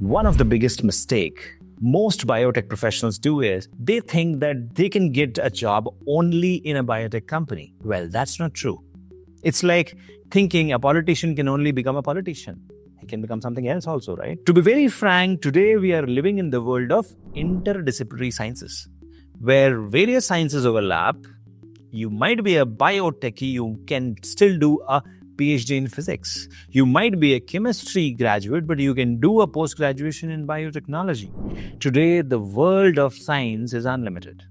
One of the biggest mistake most biotech professionals do is they think that they can get a job only in a biotech company. Well, that's not true. It's like thinking a politician can only become a politician. He can become something else also, right? To be very frank, today we are living in the world of interdisciplinary sciences, where various sciences overlap. You might be a biotechie, you can still do a PhD in physics. You might be a chemistry graduate, but you can do a post-graduation in biotechnology. Today, the world of science is unlimited.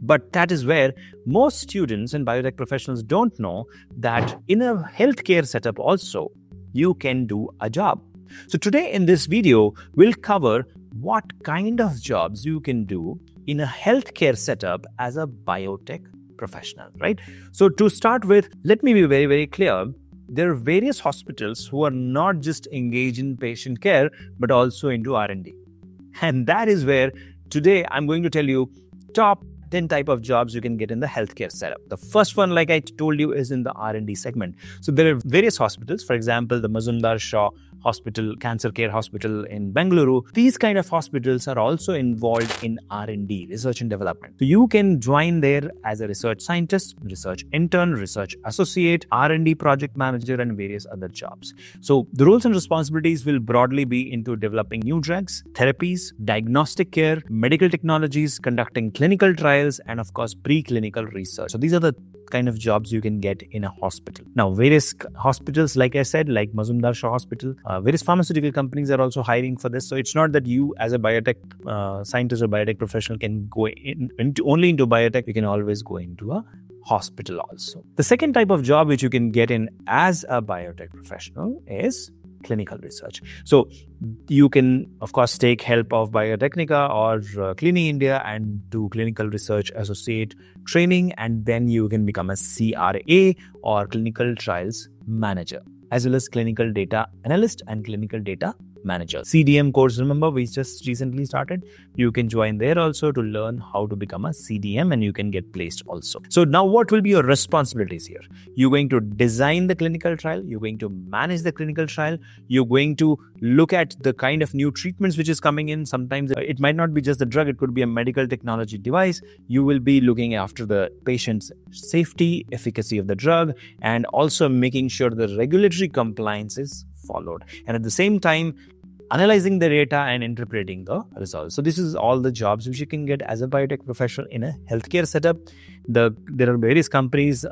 But that is where most students and biotech professionals don't know that in a healthcare setup also, you can do a job. So today in this video, we'll cover what kind of jobs you can do in a healthcare setup as a biotech professional, right? So to start with, let me be very, very clear. There are various hospitals who are not just engaged in patient care, but also into R&D. And that is where today I'm going to tell you top 10 type of jobs you can get in the healthcare setup. The first one, like I told you, is in the R&D segment. So there are various hospitals, for example, the Mazumdar Shaw Hospital, Cancer Care Hospital in Bengaluru. These kind of hospitals are also involved in R&D, research and development. So you can join there as a research scientist, research intern, research associate, R&D project manager, and various other jobs. So the roles and responsibilities will broadly be into developing new drugs, therapies, diagnostic care, medical technologies, conducting clinical trials, and of course, preclinical research. So these are the kind of jobs you can get in a hospital. Now, various hospitals, like I said, like Mazumdar Shaw Hospital, various pharmaceutical companies are also hiring for this. So it's not that you as a biotech scientist or biotech professional can go only into biotech. You can always go into a hospital also. The second type of job which you can get in as a biotech professional is clinical research. So you can, of course, take help of Biotechnica or Clinic India and do clinical research associate training, and then you can become a CRA or clinical trials manager, as well as clinical data analyst and clinical data manager. CDM course, remember, we just recently started. You can join there also to learn how to become a CDM, and you can get placed also. So now what will be your responsibilities here? You're going to design the clinical trial. You're going to manage the clinical trial. You're going to look at the kind of new treatments which is coming in. Sometimes it might not be just the drug. It could be a medical technology device. You will be looking after the patient's safety, efficacy of the drug, and also making sure the regulatory compliance is followed. And at the same time, analyzing the data and interpreting the results. So this is all the jobs which you can get as a biotech professional in a healthcare setup. There are various companies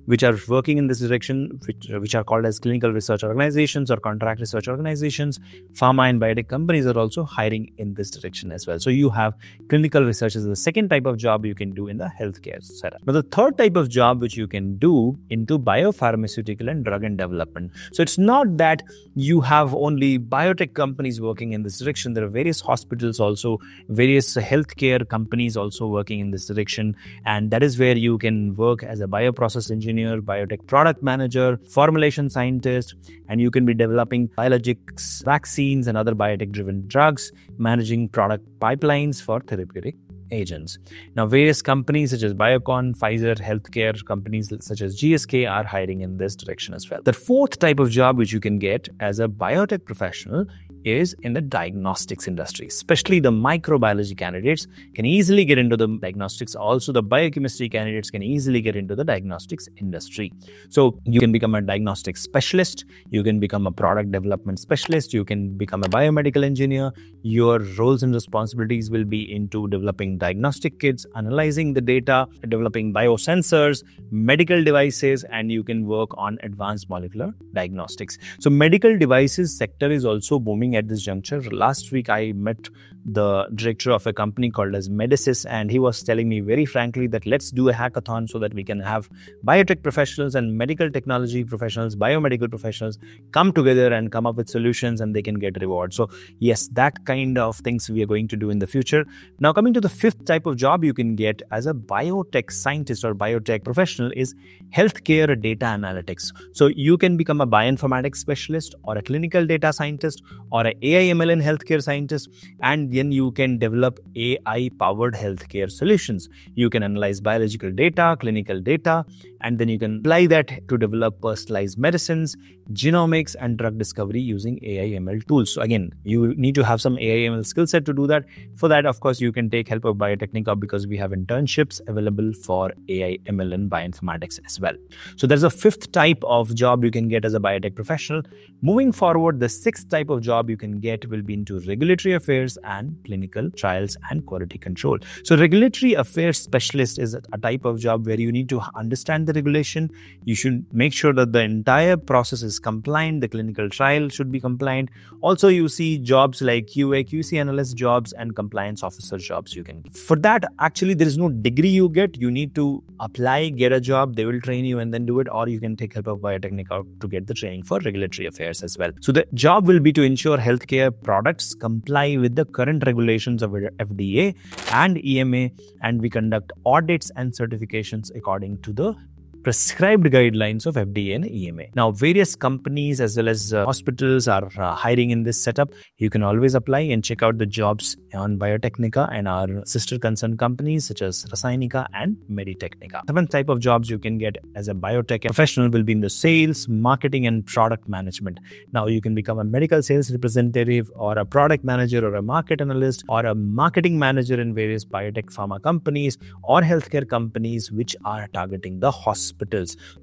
which are working in this direction, which are called as clinical research organizations or contract research organizations. Pharma and biotech companies are also hiring in this direction as well. So you have clinical research as the second type of job you can do in the healthcare setup. Now the third type of job which you can do into biopharmaceutical and drug and development. So it's not that you have only biotech companies working in this direction. There are various hospitals also, various healthcare companies also working in this direction. And that is where you can work as a bioprocess engineer, biotech product manager, formulation scientist, and you can be developing biologics, vaccines, and other biotech-driven drugs, managing product pipelines for therapeutic agents. Now, various companies such as Biocon, Pfizer, healthcare companies such as GSK are hiring in this direction as well. The fourth type of job which you can get as a biotech professional is in the diagnostics industry, especially the microbiology candidates can easily get into the diagnostics. Also, the biochemistry candidates can easily get into the diagnostics industry. So you can become a diagnostic specialist, you can become a product development specialist, you can become a biomedical engineer. Your roles and responsibilities will be into developing diagnostic kits, analyzing the data, developing biosensors, medical devices, and you can work on advanced molecular diagnostics. So medical devices sector is also booming at this juncture. Last week, I met the director of a company called as Medicis, and he was telling me very frankly that let's do a hackathon so that we can have biotech professionals and medical technology professionals, biomedical professionals come together and come up with solutions, and they can get rewards. So yes, that kind of things we are going to do in the future. Now, coming to the fifth type of job you can get as a biotech scientist or biotech professional is healthcare data analytics. So you can become a bioinformatics specialist or a clinical data scientist or an AI/ML and healthcare scientist. And again, you can develop AI-powered healthcare solutions. You can analyze biological data, clinical data, and then you can apply that to develop personalized medicines, genomics, and drug discovery using AI/ML tools. So again, you need to have some AI/ML skill set to do that. For that, of course, you can take help of Biotechnica because we have internships available for AI/ML and bioinformatics as well. So there's a fifth type of job you can get as a biotech professional. Moving forward, the sixth type of job you can get will be into regulatory affairs and clinical trials and quality control. So regulatory affairs specialist is a type of job where you need to understand the regulation. You should make sure that the entire process is compliant. The clinical trial should be compliant. Also, you see jobs like QA, QC analyst jobs and compliance officer jobs you can get. For that, actually, there is no degree you get. You need to apply, get a job, they will train you and then do it, or you can take help of Biotechnica to get the training for regulatory affairs as well. So the job will be to ensure healthcare products comply with the current regulations of FDA and EMA, and we conduct audits and certifications according to the prescribed guidelines of FDA and EMA. Now, various companies as well as hospitals are hiring in this setup. You can always apply and check out the jobs on Biotechnica and our sister concerned companies such as Rasainika and Meditechnica. Seventh type of jobs you can get as a biotech professional will be in the sales, marketing, and product management. Now, you can become a medical sales representative or a product manager or a market analyst or a marketing manager in various biotech pharma companies or healthcare companies which are targeting the hospitals.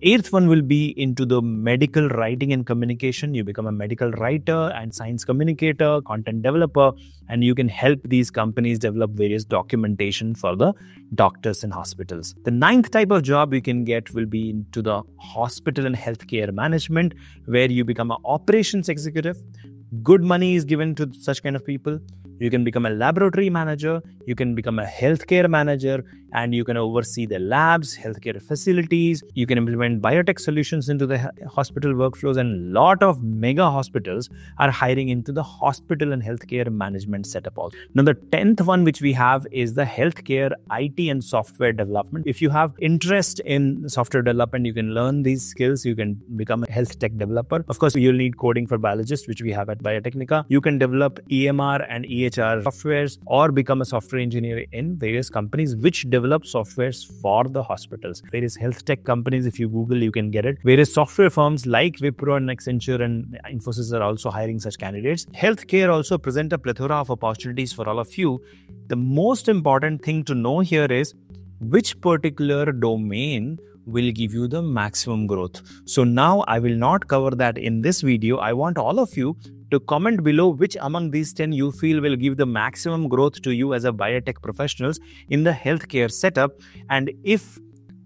Eighth one will be into the medical writing and communication. You become a medical writer and science communicator, content developer, and you can help these companies develop various documentation for the doctors and hospitals. The ninth type of job you can get will be into the hospital and healthcare management, where you become an operations executive. Good money is given to such kind of people. You can become a laboratory manager, you can become a healthcare manager, and you can oversee the labs, healthcare facilities. You can implement biotech solutions into the hospital workflows, and a lot of mega hospitals are hiring into the hospital and healthcare management setup also. Now, the 10th one which we have is the healthcare IT and software development. If you have interest in software development, you can learn these skills. You can become a health tech developer. Of course, you'll need coding for Biologists, which we have at Biotechnica. You can develop EMR and EHR softwares or become a software engineer in various companies which develop softwares for the hospitals. Various health tech companies, if you Google, you can get it. Various software firms like Wipro and Accenture and Infosys are also hiring such candidates. Healthcare also present a plethora of opportunities for all of you. The most important thing to know here is which particular domain will give you the maximum growth. So now I will not cover that in this video. I want all of you to comment below which among these 10 you feel will give the maximum growth to you as a biotech professionals in the healthcare setup. And if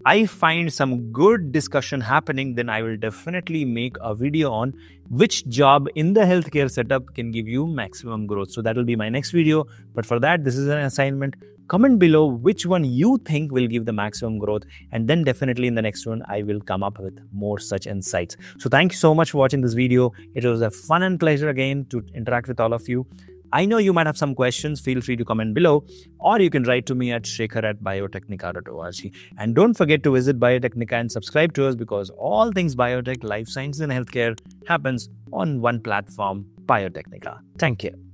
I find some good discussion happening, then I will definitely make a video on which job in the healthcare setup can give you maximum growth. So that will be my next video. But for that, this is an assignment. Comment below which one you think will give the maximum growth, and then definitely in the next one, I will come up with more such insights. So thank you so much for watching this video. It was a fun and pleasure again to interact with all of you. I know you might have some questions. Feel free to comment below, or you can write to me at shekhar@biotechnica.org. And don't forget to visit Biotechnica and subscribe to us, because all things biotech, life sciences and healthcare happens on one platform, Biotechnica. Thank you.